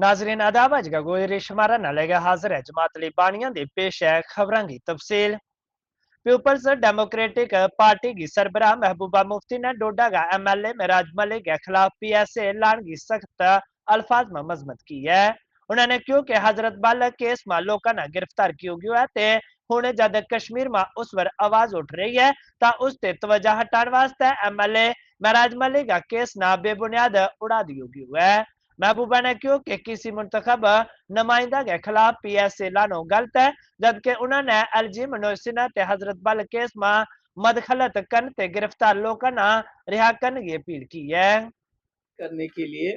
नाजरीन आदाब अज का गोरी शुमारा नालेगा हाजिर है जमात अली बानिया दी पेश है खबरां की तफसील। पीपल्स डेमोक्रेटिक पार्टी की सरबराह महबूबा मुफ्ती ने डोडा का MLA मेराज मलिक के खिलाफ PSA ऐलान की सख्त अल्फाज में मजम्मत की है। उन्होंने क्यों कि हजरत बल केस में लोगों ने गिरफ्तार किया गया है ते हुण जद कश्मीर में उस पर आवाज उठ रही है ता उस ते तवज्जो हटाने वास्ते MLA मेराज मलिक का केस ना बेबुनियाद उड़ा दिया गया है। महबूबा ने क्यों कि किसी मुंतखब नुमाइंदा के खिलाफ PSA ऐलानो गलत है, जबकि उन्होंने LG मनोज सिन्हा ते हजरत बल केस में मदखलत करने ते गिरफ्तार लोगों ने रिहा करने की अपील की है। करने के लिए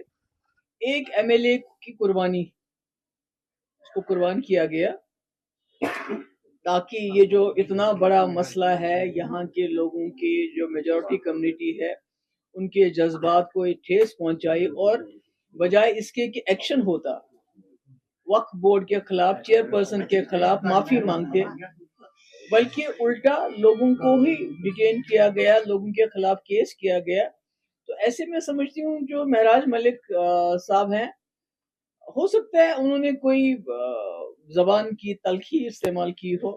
एक MLA की कुर्बानी को कुर्बान किया गया ताकि ये जो इतना बड़ा मसला है, यहाँ के लोगों की जो मेजॉरिटी कम्युनिटी है उनके जज्बात को एक ठेस पहुंचाई और बजाय इसके कि एक्शन होता वक्फ बोर्ड के खिलाफ, चेयरपर्सन के खिलाफ माफी मांगते, बल्कि उल्टा लोगों को ही डिटेन किया गया, लोगों के खिलाफ केस किया गया। तो ऐसे में समझती हूँ जो महराज मलिक साहब हैं, हो सकता है उन्होंने कोई जबान की तलखी इस्तेमाल की हो,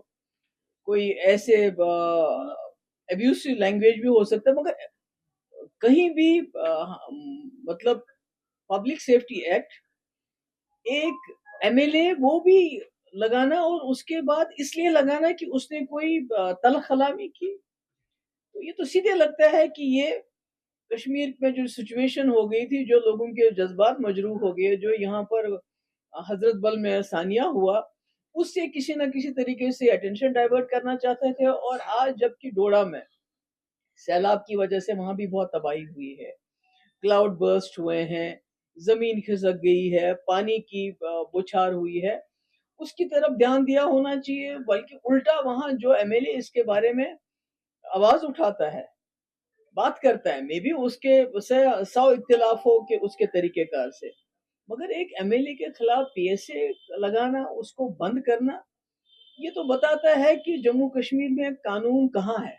कोई ऐसे एब्यूसिव लैंग्वेज भी हो सकता है, मगर कहीं भी मतलब पब्लिक सेफ्टी एक्ट एक MLA वो भी लगाना और उसके बाद इसलिए लगाना कि उसने कोई तलखलामी की, तो ये तो सीधे लगता है कि ये कश्मीर में जो सिचुएशन हो गई थी, जो लोगों के जज्बात मजरूह हो गए, जो यहाँ पर हजरत बल में सानिया हुआ, उससे किसी न किसी तरीके से अटेंशन डाइवर्ट करना चाहते थे। और आज जबकि डोडा में सैलाब की वजह से वहां भी बहुत तबाही हुई है, क्लाउड बर्स्ट हुए हैं, जमीन खिसक गई है, पानी की बौछार हुई है, उसकी तरफ ध्यान दिया होना चाहिए। बल्कि उल्टा वहां जो MLA इसके बारे में आवाज उठाता है, बात करता है, मे बी उसके उसे 100 इख्तिलाफ हो कि उसके तरीकेकार से, मगर एक MLA के खिलाफ PSA लगाना, उसको बंद करना, ये तो बताता है कि जम्मू कश्मीर में कानून कहाँ है।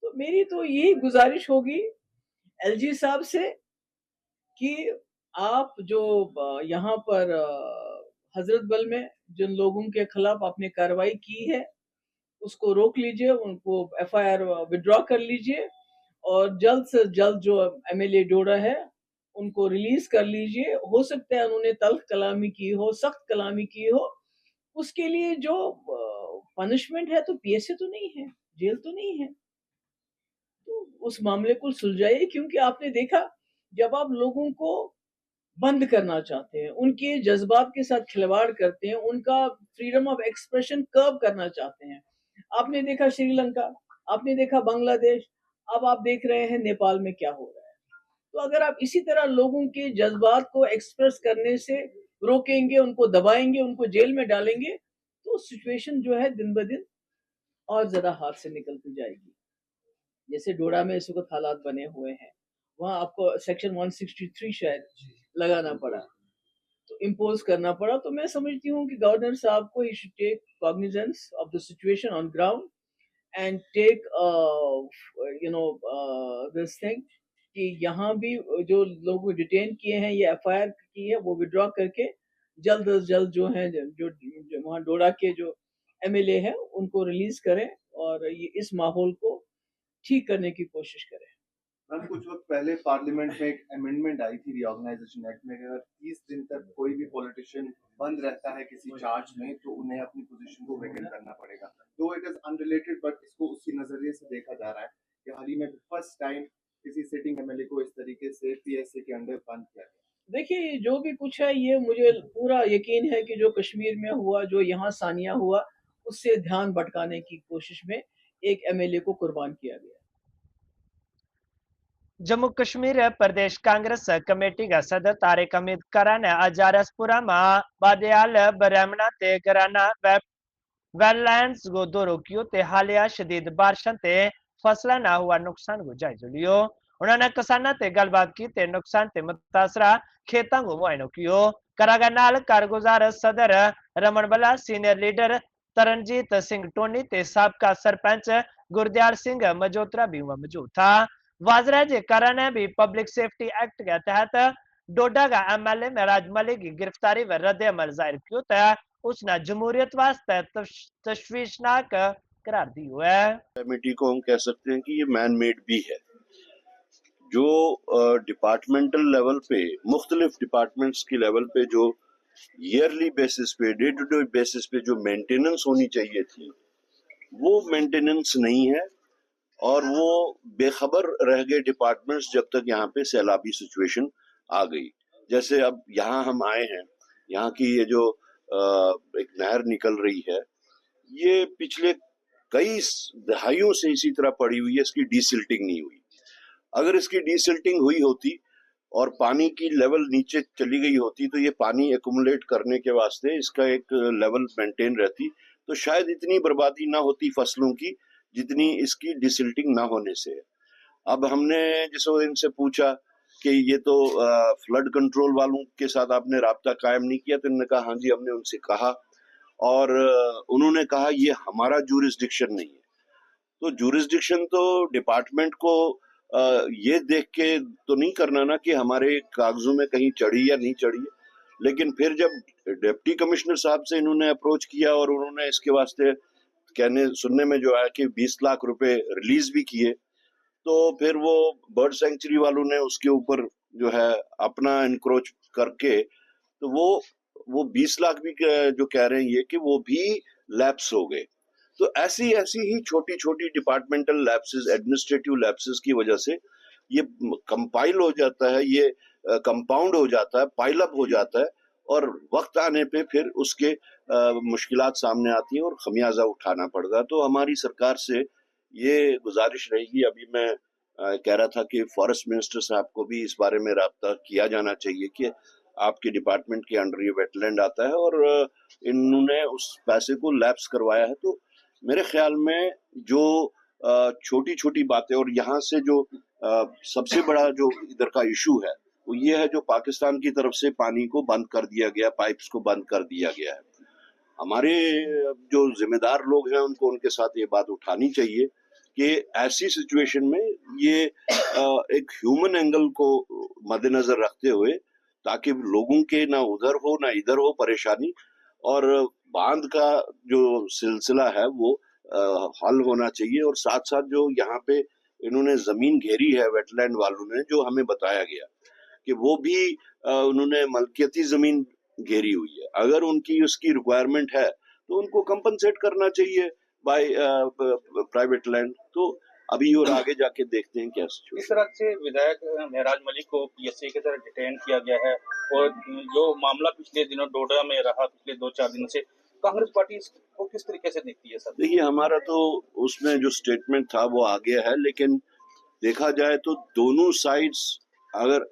तो मेरी तो यही गुजारिश होगी LG साहब से कि आप जो यहाँ पर हजरत बल में जिन लोगों के खिलाफ आपने कार्रवाई की है उसको रोक लीजिए, उनको FIR विड्रॉ कर लीजिए और जल्द से जल्द जो MLA डोडा है उनको रिलीज कर लीजिए। हो सकता है उन्होंने तल्ख कलामी की हो, सख्त कलामी की हो, उसके लिए जो पनिशमेंट है तो PSA तो नहीं है, जेल तो नहीं है, तो उस मामले को सुलझाइए। क्योंकि आपने देखा जब आप लोगों को बंद करना चाहते हैं, उनके जज्बात के साथ खिलवाड़ करते हैं, उनका फ्रीडम ऑफ एक्सप्रेशन कर्व करना चाहते हैं, आपने देखा श्रीलंका, आपने देखा बांग्लादेश, अब आप देख रहे हैं नेपाल में क्या हो रहा है। तो अगर आप इसी तरह लोगों के जज्बात को एक्सप्रेस करने से रोकेंगे, उनको दबाएंगे, उनको जेल में डालेंगे, तो सिचुएशन जो है दिन ब दिन और ज्यादा हाथ से निकलती जाएगी। जैसे डोडा में इस वक्त हालात बने हुए हैं, वहां आपको सेक्शन 163 शायद लगाना पड़ा, तो इम्पोज करना पड़ा। तो मैं समझती हूँ कि गवर्नर साहब को ही should take cognizance of the situation on ground and take this thing कि यहाँ भी जो लोग डिटेन किए हैं, ये FIR की है, वो विड्रॉ करके जल्द अज जल्द जो है जो वहाँ डोडा के जो MLA है उनको रिलीज करें और ये इस माहौल को ठीक करने की कोशिश करें। मैम, कुछ वक्त पहले पार्लियामेंट में एक अमेंडमेंट आई थी रीऑर्गेनाइजेशन एक्ट में, अगर 30 दिन तक कोई भी पॉलिटिशियन बंद रहता है किसी चार्ज में तो उन्हें अपनी पोजीशन को वेकेंट करना पड़ेगा। तो इट इज अनरिलेटेड, बट इसको उसी नजरिए से देखा जा रहा है कि हाल ही में फर्स्ट टाइम किसी सिटिंग MLA को इस तरीके से PSA के अंडर बंद किया गया। देखिए जो भी कुछ है, ये मुझे पूरा यकीन है कि जो कश्मीर में हुआ, जो यहाँ सानिया हुआ, उससे ध्यान भटकाने की कोशिश में एक MLA को कुर्बान किया गया। जम्मू कश्मीर प्रदेश कांग्रेस कमेटी का सदर तारिक हमीद करा ने अजारसपुरा में बादयाल ब्राह्मणा ते कराना वेललैंड्स को दौरो कियो ते हालिया शदीद बारिशों ते फसला ना हुआ नुकसान को जायजा लियो। उन्होंने किसाना ते गलबात की ते नुकसान ते मुतासरा खेतों को मुआयनो कियो। करागा नाल कारगुजार सदर रमन बला, सीनियर लीडर तरनजीत सिंह टोनी ते साबका सरपंच गुरदयाल सिंह मजोत्रा भी मौजूद था। वाजरा जे करा ने भी पब्लिक सेफ्टी एक्ट के तहत डोडा का एमएलए महराज मलिक की गिरफ्तारी व रद्द अमल जाहिर किया था उसने जमहूरियत वास्ते तशवीशनाक करार दी हुआ है। कमेटी को हम कह सकते हैं कि ये मैन मेड भी है। जो डिपार्टमेंटल लेवल पे मुख्तलिफ डिपार्टमेंट्स की लेवल पे जो ईयरली बेसिस पे डे टू डे बेसिस पे जो मेंटेनेंस होनी चाहिए थी वो मेंटेनेंस नहीं है और वो बेखबर रह गए डिपार्टमेंट्स जब तक यहाँ पे सैलाबी सिचुएशन आ गई। जैसे अब यहाँ हम आए हैं, यहाँ की ये जो एक नहर निकल रही है ये पिछले कई दहाइयों से इसी तरह पड़ी हुई है, इसकी डीसिल्टिंग नहीं हुई। अगर इसकी डीसिल्टिंग हुई होती और पानी की लेवल नीचे चली गई होती तो ये पानी एक्युमुलेट करने के वास्ते इसका एक लेवल मेंटेन रहती तो शायद इतनी बर्बादी ना होती फसलों की जितनी इसकी डिसिल्टिंग ना होने से। अब हमने जिस इनसे पूछा कि ये तो फ्लड कंट्रोल वालों के साथ आपने राब्ता कायम नहीं किया, तो इन्होंने कहा हाँ जी हमने उनसे कहा और उन्होंने कहा ये हमारा जूरिसडिक्शन नहीं है। तो जूरिसडिक्शन तो डिपार्टमेंट को ये देख के तो नहीं करना ना कि हमारे कागजों में कहीं चढ़ी या नहीं चढ़ी, लेकिन फिर जब डिप्टी कमिश्नर साहब से इन्होंने अप्रोच किया और उन्होंने इसके वास्ते कहने सुनने में जो आया कि 20 लाख रुपए रिलीज भी किए, तो फिर वो बर्ड सेंचुरी वालों ने उसके ऊपर जो है अपना इंक्रोच करके तो वो 20 लाख भी जो कह रहे हैं ये कि वो भी लैप्स हो गए। तो ऐसी ही छोटी छोटी डिपार्टमेंटल लैप्सेस, एडमिनिस्ट्रेटिव लैप्सेस की वजह से ये कंपाइल हो जाता है, ये कंपाउंड हो जाता है, पाइल अप हो जाता है और वक्त आने पे फिर उसके मुश्किलात सामने आती हैं और खमियाजा उठाना पड़ता है। तो हमारी सरकार से ये गुजारिश रहेगी, अभी मैं कह रहा था कि फॉरेस्ट मिनिस्टर साहब को भी इस बारे में राब्ता किया जाना चाहिए कि आपके डिपार्टमेंट के अंडर ये वेटलैंड आता है और इन्होंने उस पैसे को लैप्स करवाया है। तो मेरे ख्याल में जो छोटी छोटी बातें और यहाँ से जो सबसे बड़ा जो इधर का इशू है वो ये है जो पाकिस्तान की तरफ से पानी को बंद कर दिया गया, पाइप्स को बंद कर दिया गया है। हमारे जो जिम्मेदार लोग हैं उनको उनके साथ ये बात उठानी चाहिए कि ऐसी सिचुएशन में ये एक ह्यूमन एंगल को मद्देनजर रखते हुए ताकि लोगों के ना उधर हो ना इधर हो परेशानी और बांध का जो सिलसिला है वो हल होना चाहिए और साथ साथ जो यहाँ पे इन्होंने जमीन घेरी है वेटलैंड वालों ने, जो हमें बताया गया कि वो भी उन्होंने मलकियती जमीन घेरी हुई है, अगर उनकी उसकी रिक्वायरमेंट है तो उनको कंपनसेट करना चाहिए बाय प्राइवेट लैंड। तो अभी और आगे जाके देखते हैं क्या सिचुएशन। इस तरह से विधायक महराज मलिक को पीएसए की तरह डिटेन किया गया है और जो मामला पिछले दिनों डोडा में रहा पिछले 2-4 दिनों से, कांग्रेस पार्टी इसको किस तरीके से देखती है सर? देखिए हमारा तो उसमें जो स्टेटमेंट था वो आ गया है, लेकिन देखा जाए तो दोनों साइड्स, अगर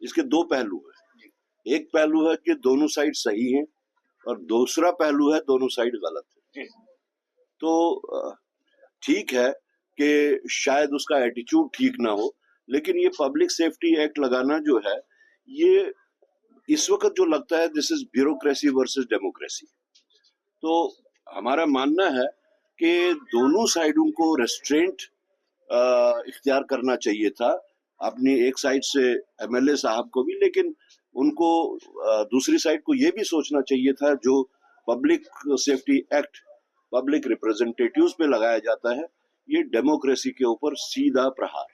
इसके दो पहलू है, एक पहलू है कि दोनों साइड सही हैं और दूसरा पहलू है दोनों साइड गलत है। तो ठीक है कि शायद उसका एटीट्यूड ठीक ना हो, लेकिन ये पब्लिक सेफ्टी एक्ट लगाना जो है ये इस वक्त जो लगता है this is bureaucracy versus democracy. तो हमारा मानना है कि दोनों साइडों को रेस्ट्रेंट इख्तियार करना चाहिए था, अपनी एक साइड से एमएलए साहब को भी, लेकिन उनको दूसरी साइड को ये भी सोचना चाहिए था जो public safety act public representatives पे लगाया जाता है, ये डेमोक्रेसी के ऊपर सीधा प्रहार।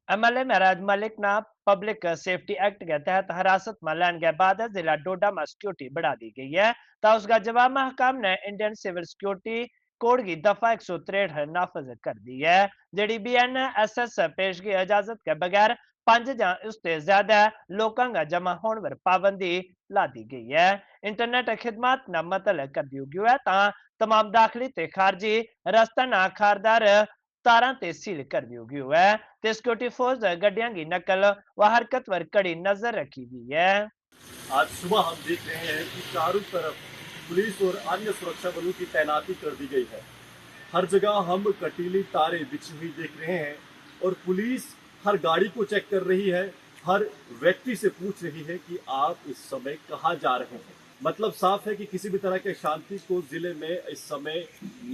एमएलए महराज मलिक ना पब्लिक सेफ्टी एक्ट के तहत हिरासत में लेने के बाद जिला डोडा में सिक्योरिटी बढ़ा दी गई है। तो उसका जवाब में हकाम ने इंडियन सिविल सिक्योरिटी कोड की दफा 163 नाफज कर दी है, जी BNSS पेश की इजाजत के बगैर 5 या उससे ज्यादा लोगों का जमा होने पर पाबंदी ला दी गई है। इंटरनेट खिदमत न मतल कर दी गई है, तमाम दाखिली ते खारजी रास्ता ना खारदार तारा ते सील कर दी गई है। ते सिक्योरिटी फोर्स गड्डियां की नकल व हरकत पर कड़ी नजर रखी हुई है। आज सुबह हम देख रहे हैं कि चारों तरफ पुलिस और अन्य सुरक्षा बलों की तैनाती कर दी गई है। हर जगह हम कटीली तारें बिछी हुई देख रहे हैं और पुलिस हर गाड़ी को चेक कर रही है, हर व्यक्ति से पूछ रही है कि आप इस समय कहाँ जा रहे हैं। मतलब साफ है कि किसी भी तरह के शांति को जिले में इस समय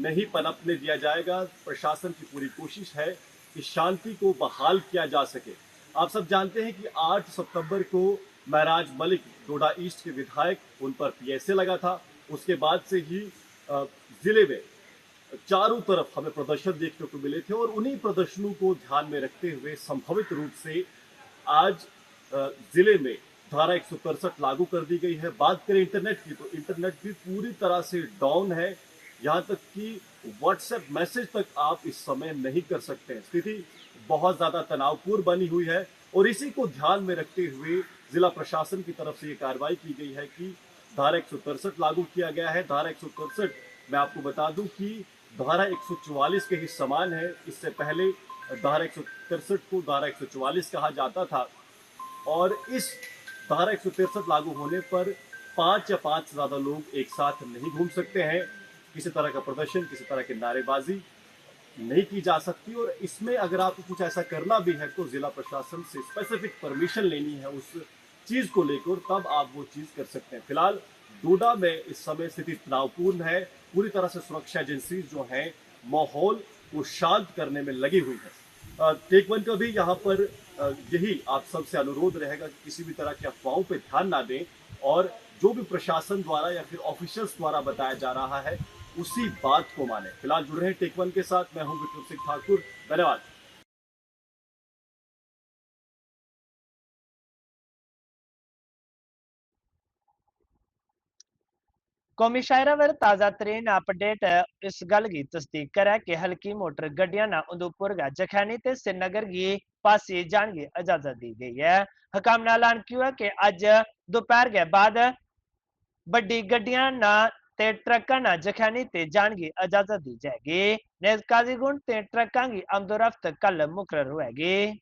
नहीं पनपने दिया जाएगा। प्रशासन की पूरी कोशिश है कि शांति को बहाल किया जा सके। आप सब जानते हैं कि 8 सितंबर को महराज मलिक डोडा ईस्ट के विधायक, उन पर पीएसए लगा था। उसके बाद से ही जिले में चारों तरफ हमें प्रदर्शन देखने को मिले थे और उन्हीं प्रदर्शनों को ध्यान में रखते हुए संभावित रूप से आज जिले में धारा 163 लागू कर दी गई है। बात करें इंटरनेट की, तो इंटरनेट भी पूरी तरह से डाउन है। यहाँ तक कि व्हाट्सएप मैसेज तक आप इस समय नहीं कर सकते हैं। स्थिति बहुत ज्यादा तनावपूर्ण बनी हुई है और इसी को ध्यान में रखते हुए जिला प्रशासन की तरफ से ये कार्रवाई की गई है कि धारा 163 लागू किया गया है। धारा 163 मैं आपको बता दूं कि धारा 144 के ही समान है। इससे पहले धारा 163 को धारा 144 कहा जाता था और इस धारा 163 लागू होने पर 5 या 5 से ज्यादा लोग एक साथ नहीं घूम सकते हैं। किसी तरह का प्रदर्शन, किसी तरह की नारेबाजी नहीं की जा सकती और इसमें अगर आपको कुछ ऐसा करना भी है तो जिला प्रशासन से स्पेसिफिक परमिशन लेनी है उस चीज को लेकर, तब आप वो चीज कर सकते हैं। फिलहाल डोडा में इस समय स्थिति तनावपूर्ण है। पूरी तरह से सुरक्षा एजेंसी जो है माहौल को शांत करने में लगी हुई है। टेक वन का भी यहाँ पर यही आप सबसे अनुरोध रहेगा कि किसी भी तरह की अफवाहों पर ध्यान ना दें और जो भी प्रशासन द्वारा या फिर ऑफिशियल्स द्वारा बताया जा रहा है उसी बात को माने। फिलहाल जुड़ रहे हैं टेक वन के साथ, मैं हूं विक्रम सिंह ठाकुर। धन्यवाद। कौमी शायरावर ताज़ा तरीन अपडेट इस गल की तस्दीक करे कि हल्की मोटर गड्डियां ना उधमपुर गा जखैनी ते श्रीनगर की पासी जाने की इजाजत दी गई है। हकाम ने ऐलान किया है कि अज दोपहर के बाद बड़ी गड्डियां ना ते ट्रक्कां ना जखैनी ते जाने की इजाजत दी जाएगी। नेज़ काजीगुंड ते ट्रक्कां की आमदोरफ्त कल मुकर्रर होगी।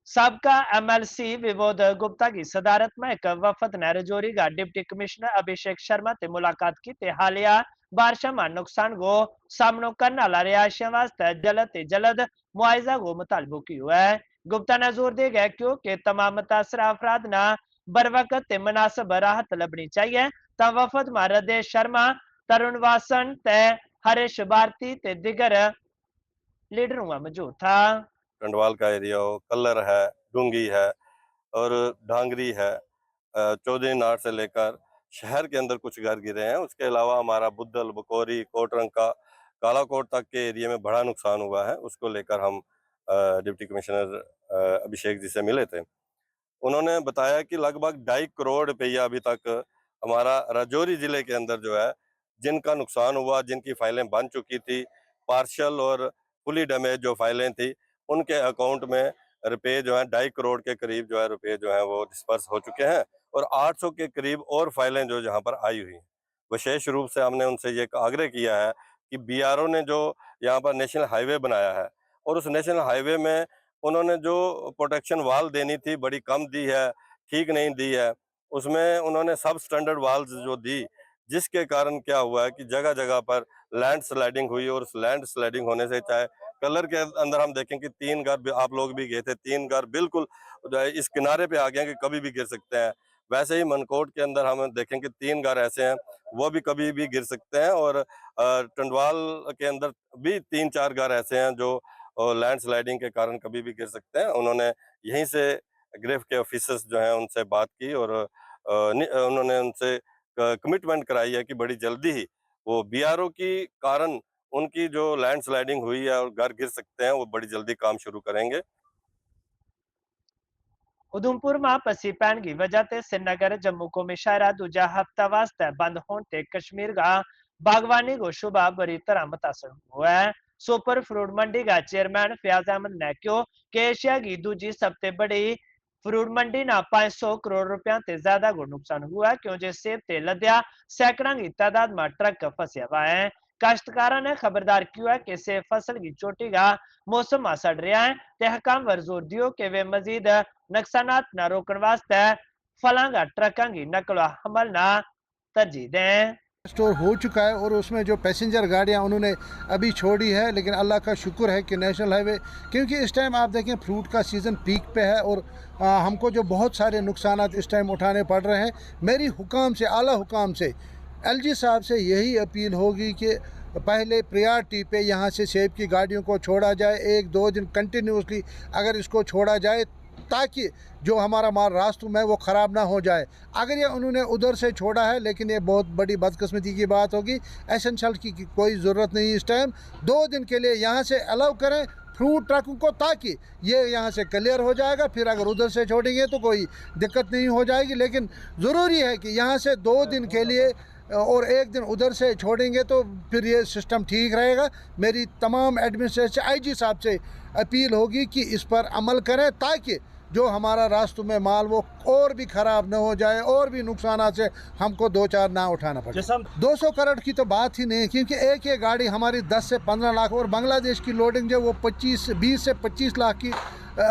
सबका एमएलसी विबोध गुप्ता की सदारत में एक वफद ने रजौरी का डिप्टी कमिश्नर अभिषेक शर्मा से मुलाकात की ते हालिया बारिश में नुकसान को सामना करने वाला रिहायशियों वास्ते जल्द मुआवजा को मुतालबो किया है। गुप्ता ने जोर दे गया क्योंकि तमाम मुतासरा अफराद न बर वक्त मुनासिब राहत लभनी चाहिए। ता वफद में रदेश शर्मा, तरुण वासन ते हरीश भारती ते दिगर लीडरों में मौजूद था। टंडवाल का एरिया हो, कल्लर है, डूंगी है और ढांगरी है, चौधरी नाट से लेकर शहर के अंदर कुछ घर गिरे हैं। उसके अलावा हमारा बुद्धल, बकोरी, कोटरंका, कालाकोट तक के एरिया में बड़ा नुकसान हुआ है। उसको लेकर हम डिप्टी कमिश्नर अभिषेक जी से मिले थे। उन्होंने बताया कि लगभग 2.5 करोड़ रुपया अभी तक हमारा राजौरी जिले के अंदर जो है जिनका नुकसान हुआ, जिनकी फाइलें बन चुकी थी, पार्शल और फुली डैमेज जो फाइलें थी, उनके अकाउंट में रुपए जो है 2.5 करोड़ के करीब जो है रुपए जो है वो डिस्पर्स हो चुके हैं और 800 के करीब और फाइलें जो यहाँ पर आई हुई हैं। विशेष रूप से हमने उनसे ये आग्रह किया है कि बीआरओ ने जो यहाँ पर नेशनल हाईवे बनाया है और उस नेशनल हाईवे में उन्होंने जो प्रोटेक्शन वाल देनी थी बड़ी कम दी है, ठीक नहीं दी है। उसमें उन्होंने सब स्टैंडर्ड वाल्स जो दी, जिसके कारण क्या हुआ है कि जगह जगह पर लैंड स्लाइडिंग हुई और उस लैंड स्लाइडिंग होने से चाहे कलर के अंदर हम देखें कि 3 घर, आप लोग भी गए थे, 3 घर बिल्कुल इस किनारे पे आ गए कि कभी भी गिर सकते हैं। वैसे ही मनकोट के अंदर हम देखें कि 3 घर ऐसे हैं वो भी कभी भी गिर सकते हैं और टंडवाल के अंदर भी 3-4 घर ऐसे हैं जो लैंड स्लाइडिंग के कारण कभी भी गिर सकते हैं। उन्होंने यहीं से ग्रेफ के ऑफिसर्स जो हैं उनसे बात की और उन्होंने उनसे कमिटमेंट कराई है कि बड़ी जल्दी ही वो बीआरओ की कारण उनकी जो लैंड स्लाइडिंग हुई है और घर गिर सकते हैं वो बड़ी जल्दी काम शुरू करेंगे। उधमपुर में पसी पैन की वजह से श्रीनगर जम्मू को मिशारा दूजा हफ्ता वास्ते बंद होने कश्मीर का बागवानी को शुबा बुरी तरह मुतासर हुआ है। सुपर फ्रूट मंडी का चेयरमैन फयाज अहमद ने कहा कि एशिया की दूसरी सबसे बड़ी फ्रूट मंडी ना 500 करोड़ रुपया से ज्यादा को नुकसान हुआ है क्योंकि सेब ते लद्या सैकड़ों की तादाद में ट्रक फंसे हुआ है। काश्तकारों ने खबरदार किया है कि सेब फसल की चोटी का मौसम आ सड़ रहा है। तहकाम वर जोर दियो कि वे मजीद नुकसानात न रोकने वास्ते फलांगा ट्रकों की नकल हमल ना तरजीह दें। स्टोर हो चुका है और उसमें जो पैसेंजर गाड़ियां उन्होंने अभी छोड़ी है, लेकिन अल्लाह का शुक्र है कि नेशनल हाईवे, क्योंकि इस टाइम आप देखें फ्रूट का सीज़न पीक पे है और हमको जो बहुत सारे नुकसानात इस टाइम उठाने पड़ रहे हैं। मेरी हुकाम से, आला हुकाम से एलजी साहब से यही अपील होगी कि पहले प्रायोरिटी पे यहाँ से सेब की गाड़ियों को छोड़ा जाए, 1-2 दिन कंटिन्यूसली अगर इसको छोड़ा जाए ताकि जो हमारा माल रास्तों में वो ख़राब ना हो जाए। अगर ये उन्होंने उधर से छोड़ा है, लेकिन ये बहुत बड़ी बदकिस्मती की बात होगी। एसेंशियल की कोई ज़रूरत नहीं इस टाइम, 2 दिन के लिए यहाँ से अलाउ करें फ्रूट ट्रकों को, ताकि ये यहाँ से क्लियर हो जाएगा। फिर अगर उधर से छोड़ेंगे तो कोई दिक्कत नहीं हो जाएगी, लेकिन ज़रूरी है कि यहाँ से 2 दिन के लिए और 1 दिन उधर से छोड़ेंगे तो फिर ये सिस्टम ठीक रहेगा। मेरी तमाम एडमिनिस्ट्रेशन आईजी साहब से अपील होगी कि इस पर अमल करें ताकि जो हमारा रास्तों में माल वो और भी ख़राब ना हो जाए और भी नुकसान से हमको 2-4 ना उठाना पड़े। 200 करोड़ की तो बात ही नहीं, क्योंकि एक ये गाड़ी हमारी 10 से 15 लाख और बांग्लादेश की लोडिंग जो वो 20 से 25 लाख की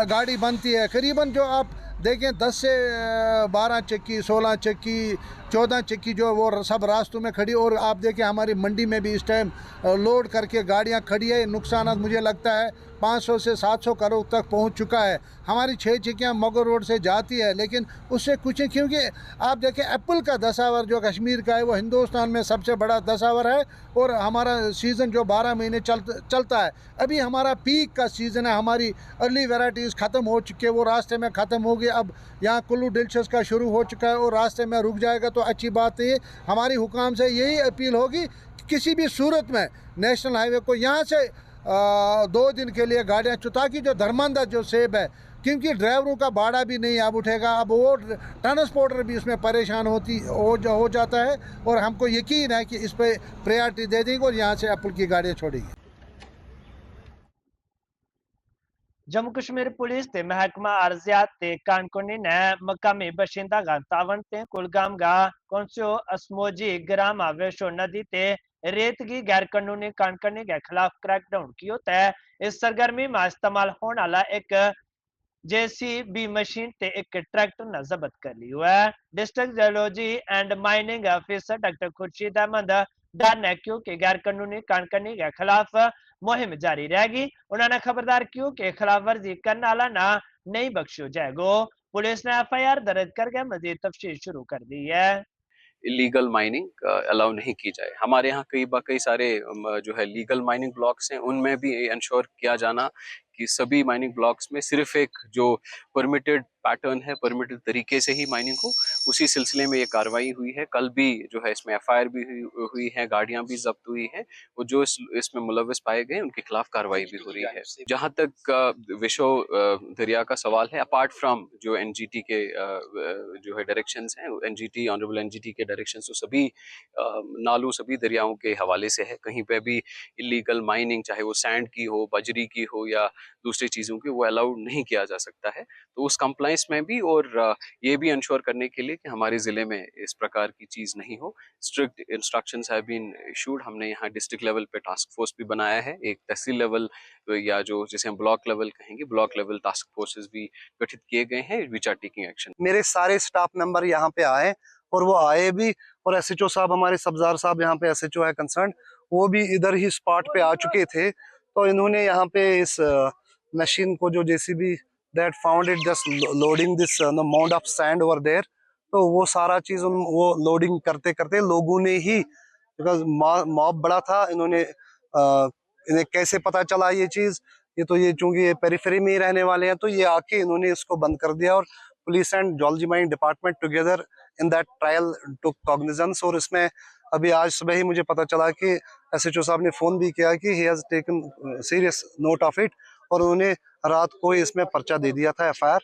गाड़ी बनती है। करीबन जो आप देखें 10 से 12 चक्की, 16 चक्की, 14 चक्की जो वो सब रास्तों में खड़ी, और आप देखें हमारी मंडी में भी इस टाइम लोड करके गाड़ियां खड़ी है। नुकसान मुझे लगता है 500 से 700 करोड़ तक पहुंच चुका है। हमारी 6 चक्कियाँ मगर रोड से जाती है, लेकिन उससे कुछ नहीं, क्योंकि आप देखें एप्पल का दसावर जो कश्मीर का है वो हिंदुस्तान में सबसे बड़ा दसावर है, और हमारा सीज़न जो 12 महीने चलता है। अभी हमारा पीक का सीज़न है, हमारी अर्ली वेराइटीज़ ख़त्म हो चुकी है, वो रास्ते में ख़त्म हो गई। अब यहाँ कुल्लू डिलीशियस का शुरू हो चुका है और रास्ते में रुक जाएगा तो अच्छी बात नहीं है। हमारी हुकाम से यही अपील होगी कि किसी भी सूरत में नेशनल हाईवे को यहाँ से 2 दिन के लिए गाड़ियाँ ताकि जो धर्मांधा जो सेब है, क्योंकि ड्राइवरों का भाड़ा भी नहीं अब उठेगा, अब वो ट्रांसपोर्टर भी इसमें परेशान हो जाता है, और हमको यकीन है कि इस पर प्रायोरिटी दे देंगे और यहाँ से एप्पल की गाड़ियाँ छोड़ेंगे। जम्मू कश्मीर पुलिस ते महकमा अर्जियात ते कानकुनी ने मकामी बशिंदा गा तावन ते कुलगाम गा कौंसियो असमोजी ग्रामा वेशो नदी ते रेत की गैर कानूनी कानकनी के खिलाफ क्रैकडाउन कियो ते इस सरगर्मी में इस्तेमाल होने वाला एक जेसीबी मशीन ते एक ट्रैक्टर न जब्त कर लियो है। District geology and mining officer doctor Khurshid Ahmad Dar ने क्यों कि गैर कानूनी कानकनी के खिलाफ मुहिम जारी रहेगी। उन्होंने खबरदार क्यों कि खिलाफ वर्जी करने वाला ना नहीं बख्शो जाएगो। पुलिस ने एफआईआर दर्ज करके मजीद तफ्तीश शुरू कर दी है। इलीगल माइनिंग अलाउ नहीं की जाए। हमारे यहाँ कई सारे जो है लीगल माइनिंग ब्लॉक्स हैं, उनमें भी इंश्योर किया जाना कि सभी माइनिंग ब्लॉक्स में सिर्फ एक जो परमिटेड पैटर्न है, परमिटेड तरीके से ही माइनिंग हो। उसी सिलसिले में ये कार्रवाई हुई है। कल भी जो है इसमें एफआईआर भी हुई है, गाड़ियां भी जब्त हुई हैं, और जो इसमें मुलविस पाए गए उनके खिलाफ कार्रवाई भी हो रही है। जहां तक विशो दरिया का सवाल है, अपार्ट फ्रॉम जो एनजीटी के जो है डायरेक्शंस हैं, एनजीटी ऑनरेबल एनजीटी के डायरेक्शंस तो सभी नालों, सभी दरियाओं के हवाले से है। कहीं पे भी इलीगल माइनिंग, चाहे वो सैंड की हो, बजरी की हो या दूसरी चीज़ों की, वो अलाउड नहीं किया जा सकता है। तो उस कंप्लाइंस में भी, और ये भी इंश्योर करने के लिए कि हमारे ज़िले में इस प्रकार की चीज़ नहीं हो, strict instructions have been issued. हमने यहाँ डिस्ट्रिक्ट लेवल पे टास्क फोर्स भी बनाया है, एक तहसील लेवल या जो जिसे हम ब्लॉक लेवल कहेंगे, ब्लॉक लेवल टास्क फोर्सेस भी गठित किए गए हैं, विच आर टेकिंग एक्शन। मेरे सारे स्टाफ मेंबर यहाँ पे आए और वो आए भी, और एसएचओ साहब, हमारे सब्जार साहब यहाँ पे एसएचओ है कंसर्न, वो भी इधर ही स्पॉट पे आ चुके थे। तो इन्होंने यहाँ पे इस मशीन को, जो JCB that found it just loading this mount of sand over there, तो वो सारा चीज वो लोडिंग करते करते लोगों ने ही, बिकॉज मॉब बड़ा था, इन्होंने इन्हें कैसे पता चला ये चीज, ये चूंकि ये पेरिफेरी में ही रहने वाले हैं, तो ये आके इन्होंने इसको बंद कर दिया, और police and geology mining department together in that trial took cognizance. और इसमें अभी आज सुबह ही मुझे पता चला कि एसएचओ साहब ने फोन भी किया कि he has taken serious note of it, और उन्होंने रात को ही इसमें पर्चा दे दिया था एफआईआर।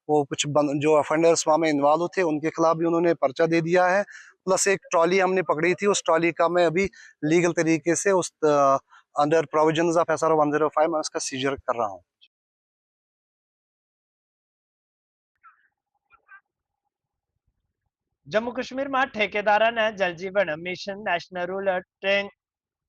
वो कुछ जो अफेंडर्स वहाँ में इन्वॉल्व थे उनके खिलाफ भी उन्होंने पर्चा दे दिया है। प्लस एक ट्रॉली हमने पकड़ी थी, उस ट्रॉली का मैं अभी लीगल तरीके से उस अंडर प्रोविजंस ऑफ एसआर 105 मैं उसका सीजर कर रहा हूँ। जम्मू कश्मीर में ठेकेदार ने Jal Jeevan mission national rural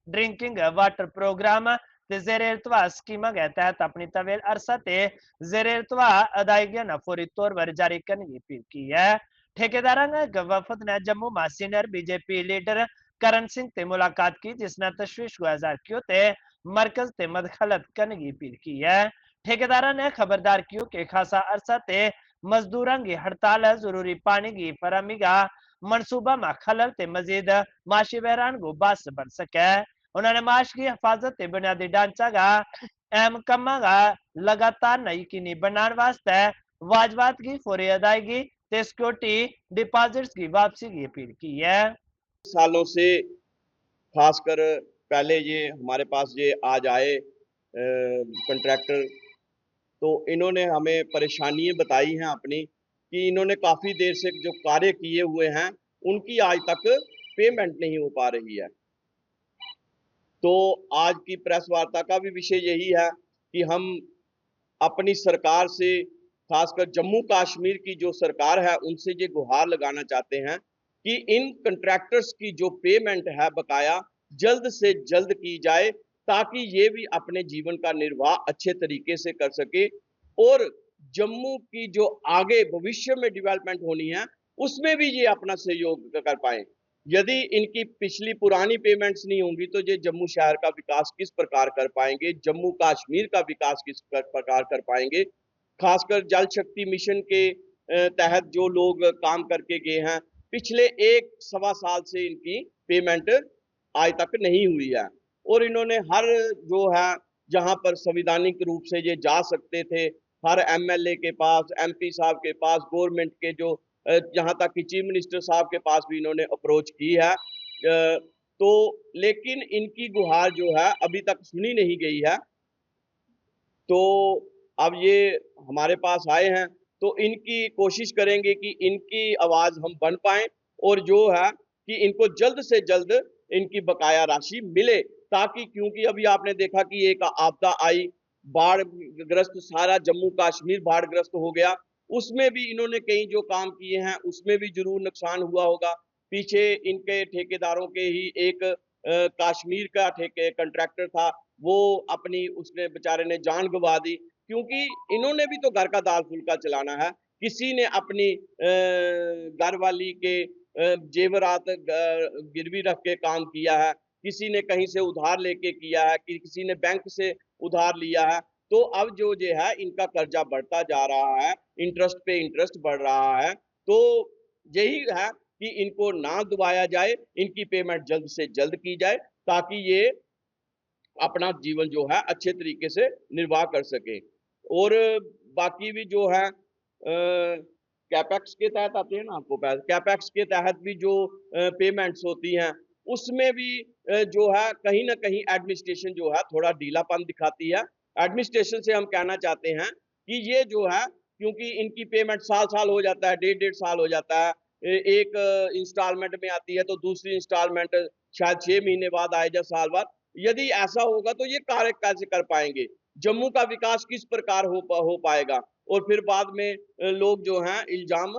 drinking water programme जेरेतवा स्कीम के तहत अपनी तवील अरसा ते जेरेतवा अदायगियां न फौरी तौर पर जारी करने की अपील की है। ठेकेदार ने वफद ने जम्मू में senior BJP leader Karan Singh से मुलाकात की, जिसने तशवीश गुजार कियो ते मरकज से मदखलत करने की अपील की है। ठेकेदार ने खबरदार कियो कि खासा अरसा ते मजदूरों की हड़ताल जरूरी पानी की फराहमी का मनसूबा में खलल ते मजीद माशी बहरान को बास बन सके। उन्होंने माश की हिफाजत ते बुनियादी ढांचा का अहम कमा का लगातार न यकीनी बनाने वास्ते वाजबात की फौरी अदायगी ते सिक्योरिटी डिपॉजिट्स की वापसी की अपील की है। सालों से खासकर पहले ये हमारे पास ये आज आए कंट्रैक्टर, तो इन्होंने हमें परेशानियां बताई हैं अपनी कि इन्होंने काफ़ी देर से जो कार्य किए हुए हैं उनकी आज तक पेमेंट नहीं हो पा रही है। तो आज की प्रेस वार्ता का भी विषय यही है कि हम अपनी सरकार से, खासकर जम्मू कश्मीर की जो सरकार है, उनसे ये गुहार लगाना चाहते हैं कि इन कंट्रैक्टर्स की जो पेमेंट है बकाया जल्द से जल्द की जाए, ताकि ये भी अपने जीवन का निर्वाह अच्छे तरीके से कर सके और जम्मू की जो आगे भविष्य में डेवलपमेंट होनी है उसमें भी ये अपना सहयोग कर पाए। यदि इनकी पिछली पुरानी पेमेंट्स नहीं होंगी तो ये जम्मू शहर का विकास किस प्रकार कर पाएंगे, जम्मू कश्मीर का विकास किस प्रकार कर पाएंगे। खासकर जल शक्ति मिशन के तहत जो लोग काम करके गए हैं, पिछले 1-1.25 साल से इनकी पेमेंट आज तक नहीं हुई है और इन्होंने हर जो है जहां पर संवैधानिक रूप से ये जा सकते थे, हर एमएलए के पास, एमपी साहब के पास, गवर्नमेंट के जो जहां तक कि चीफ मिनिस्टर साहब के पास भी इन्होंने अप्रोच की है, तो लेकिन इनकी गुहार जो है अभी तक सुनी नहीं गई है। तो अब ये हमारे पास आए हैं तो इनकी कोशिश करेंगे कि इनकी आवाज हम बन पाएं और जो है कि इनको जल्द से जल्द इनकी बकाया राशि मिले, ताकि क्योंकि अभी आपने देखा कि एक आपदा आई, बाढ़ ग्रस्त सारा जम्मू कश्मीर बाढ़ ग्रस्त हो गया, उसमें भी इन्होंने कई जो काम किए हैं उसमें भी जरूर नुकसान हुआ होगा। पीछे इनके ठेकेदारों के ही एक कश्मीर का कंट्रैक्टर था, वो अपनी उसने बेचारे ने जान गंवा दी, क्योंकि इन्होंने भी तो घर का दाल फुल्का चलाना है। किसी ने अपनी घर वाली के जेवरात गिरवी रख के काम किया है, किसी ने कहीं से उधार लेके किया है, किसी ने बैंक से उधार लिया है। तो अब जो है इनका कर्जा बढ़ता जा रहा है, इंटरेस्ट पे इंटरेस्ट बढ़ रहा है। तो यही है कि इनको ना दबाया जाए, इनकी पेमेंट जल्द से जल्द की जाए ताकि ये अपना जीवन जो है अच्छे तरीके से निर्वाह कर सके। और बाकी भी जो है कैपेक्स के तहत आते हैं ना, आपको कैपेक्स के तहत भी जो पेमेंट्स होती हैं उसमें भी जो है कहीं ना कहीं एडमिनिस्ट्रेशन जो है थोड़ा ढीलापन दिखाती है। एडमिनिस्ट्रेशन से हम कहना चाहते हैं कि ये जो है, क्योंकि इनकी पेमेंट साल हो जाता है, 1.5 साल हो जाता है, एक इंस्टॉलमेंट में आती है तो दूसरी इंस्टॉलमेंट शायद 6 महीने बाद आए या साल बाद। यदि ऐसा होगा तो ये कार्य कैसे कर पाएंगे, जम्मू का विकास किस प्रकार हो पाएगा। और फिर बाद में लोग जो हैं इल्जाम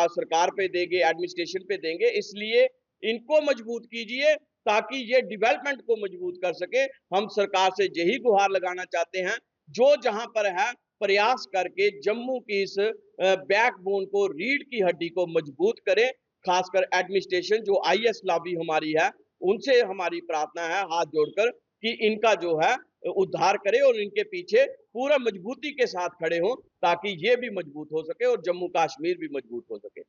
सरकार पे देंगे, एडमिनिस्ट्रेशन पे देंगे। इसलिए इनको मजबूत कीजिए ताकि ये डेवलपमेंट को मजबूत कर सके। हम सरकार से यही गुहार लगाना चाहते हैं, जो जहां पर है प्रयास करके जम्मू की इस बैकबोन को, रीढ़ की हड्डी को मजबूत करें। खासकर एडमिनिस्ट्रेशन जो आईएएस लॉबी हमारी है, उनसे हमारी प्रार्थना है हाथ जोड़कर कि इनका जो है उद्धार करे और इनके पीछे पूरा मजबूती के साथ खड़े हों, ताकि ये भी मजबूत हो सके और जम्मू कश्मीर भी मजबूत हो सके।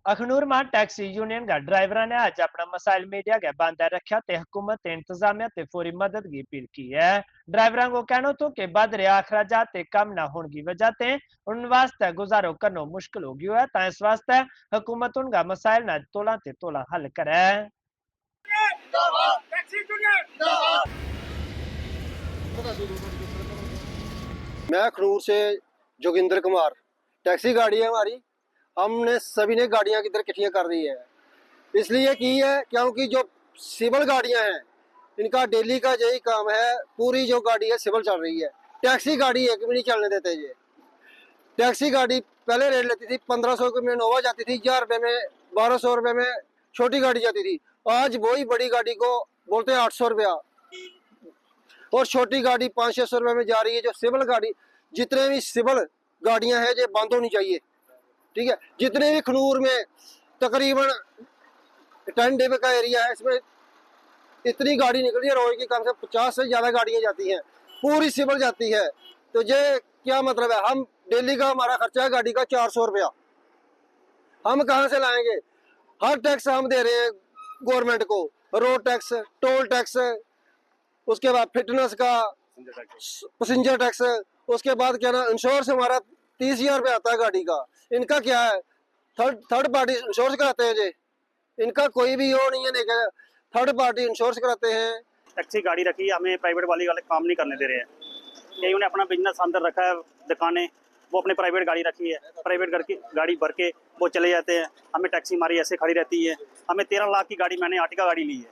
अखनूर में टैक्सी यूनियन का ड्राइवर ने आज अपना मसाइल मीडिया के बांधा रखा ते हुकूमत इंतजामिया ते फौरी मदद की अपील की है। ड्राइवरों को कहना तो कि बदरे अखराजात कम न होने की वजह से उन वास्ते गुजारो करना मुश्किल हो गया है, तो इस वास्ते हुकूमत उनका मसाइल न तोला ते तोला हल करे। मैं अखनूर से जोगिंदर कुमार, टैक्सी गाड़ी है हमारी, हमने सभी ने गाड़ियां किधर इकट्ठियां कर दी है। इसलिए की है क्योंकि जो सिविल गाड़ियां हैं इनका डेली का यही काम है, पूरी जो गाड़ी है सिविल चल रही है, टैक्सी गाड़ी एक भी नहीं चलने देते। ये टैक्सी गाड़ी पहले रेट लेती थी 1500 रुपये में नोवा जाती थी, 1000 रुपये में, 1200 रुपये में छोटी गाड़ी जाती थी। आज वही बड़ी गाड़ी को बोलते हैं 800 रुपया और छोटी गाड़ी 500-600 रुपये में जा रही है। जो सिविल गाड़ी, जितने भी सिविल गाड़ियां हैं ये बंद होनी चाहिए, ठीक है। जितने भी खनूर में तकरीबन 10 डे का एरिया है, इसमें इतनी गाड़ी निकलती है रोज की, कम से 50 से ज़्यादा गाड़ियां जाती हैं, पूरी सिविल जाती है। तो ये क्या मतलब है, हम डेली का हमारा खर्चा है गाड़ी का 400 रुपया, हम कहाँ से लाएंगे? हर टैक्स हम दे रहे हैं गवर्नमेंट को, रोड टैक्स, टोल टैक्स, उसके बाद फिटनेस का, पैसेंजर टैक्स, उसके बाद क्या ना इंश्योरेंस हमारा 30,000 रुपये आता है गाड़ी का। इनका क्या है? थर्ड पार्टी इंश्योरेंस कराते हैं जी, इनका कोई भी वो नहीं है, नहीं थर्ड पार्टी इंश्योरेंस कराते हैं। टैक्सी गाड़ी रखी है, हमें प्राइवेट वाले काम नहीं करने दे रहे हैं। कई उन्हें अपना बिजनेस अंदर रखा है, दुकानें, वो अपने प्राइवेट गाड़ी रखी है, प्राइवेट गाड़ी भर के वो चले जाते हैं। हमें टैक्सी हमारी ऐसे खड़ी रहती है। हमें 13 लाख की गाड़ी, मैंने आर्टिका गाड़ी ली है,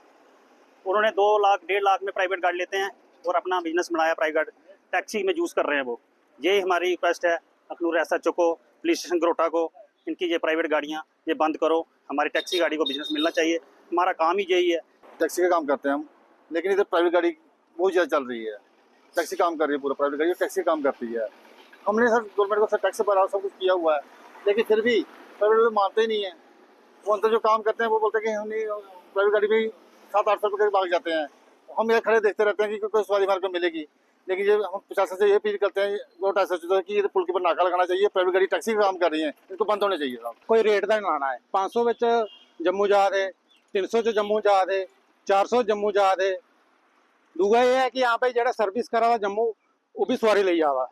उन्होंने 2 लाख 1.5 लाख में प्राइवेट गाड़ी लेते हैं और अपना बिजनेस बनाया, प्राइवेट टैक्सी में यूज़ कर रहे हैं वो। यही हमारी रिक्वेस्ट है अखनूर SHO को, पुलिस स्टेशन गरोटा को, इनकी ये प्राइवेट गाड़ियाँ ये बंद करो, हमारी टैक्सी गाड़ी को बिजनेस मिलना चाहिए, हमारा काम ही यही है। टैक्सी का काम करते हैं हम, लेकिन इधर प्राइवेट गाड़ी बहुत ज़्यादा चल रही है। टैक्सी काम कर रही है, पूरा प्राइवेट गाड़ी टैक्सी काम करती है। हमने सर गवर्नमेंट को सर टैक्स भरा, सब कुछ किया हुआ है, लेकिन फिर भी प्राइवेट वाले मानते ही नहीं है। वो अंदर जो काम करते हैं वो बोलते हैं कि हमने प्राइवेट गाड़ी में 700-800 रुपये भाग जाते हैं। हम ये खड़े देखते रहते हैं कि कोई सवारी हमारे को मिलेगी, लेकिन ये हम प्रशासन से ये अपील करते हैं रोड SHO कि ये पुल के ऊपर नाका लगाना चाहिए। प्राइवेट गाड़ी टैक्सी का काम कर रही है, इनको बंद होने चाहिए साहब। कोई रेट का नहीं लाना है। 500 ਵਿੱਚ जम्मू जा दे, 300 ਚ जम्मू जा दे, 400 जम्मू जा दे। दूगा ये है कि यहाँ पे जरा सर्विस करा हुआ जम्मू वो भी सवारी ले जावा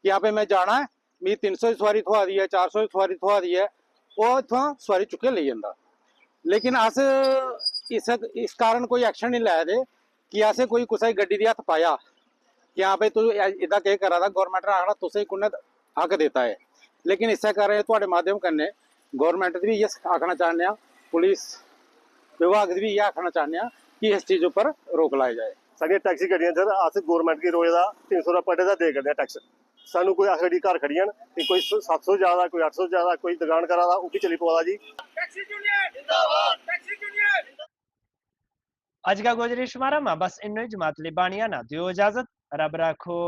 कि यहाँ पे मैं जाना है, मेरी 300 की सवारी थवा दी है, 400 की सवारी थवा दी है, वो इतों सवारी चुके ले जाता। लेकिन अस इस कारण कोई एक्शन नहीं लै दे कि असें कोई कुसै गड्डी दी हत्थ पाया कि हाँ भाई तू इदा केह् करा दा, गौरमेंट ने आखना तुसें कुन्ने हक देता है। लेकिन इस्सै कारण तुहाडे माध्यम कन्नै गौरमेंट भी इयै आखना चाहते हैं, पुलिस विभाग भी इयै आखना चाहते हैं कि इस चीज़ पर रोक लाई जाए। साढ़ियां टैक्सी गड्डियां सर अस गौरमेंट गी रोज का 300 रुपये पर डे का दे करदे टैक्स। सानू कोई गड्डी घर खड़ियां कि कोई 700 ज्यादा, कोई 800 ज्यादा, कोई दुकान करा दा वो भी चली पवा जी। अज का गुजरी शुमारा में बस इन्नो ही। जमात बानिया ना दियो इजाजत, रब रखो।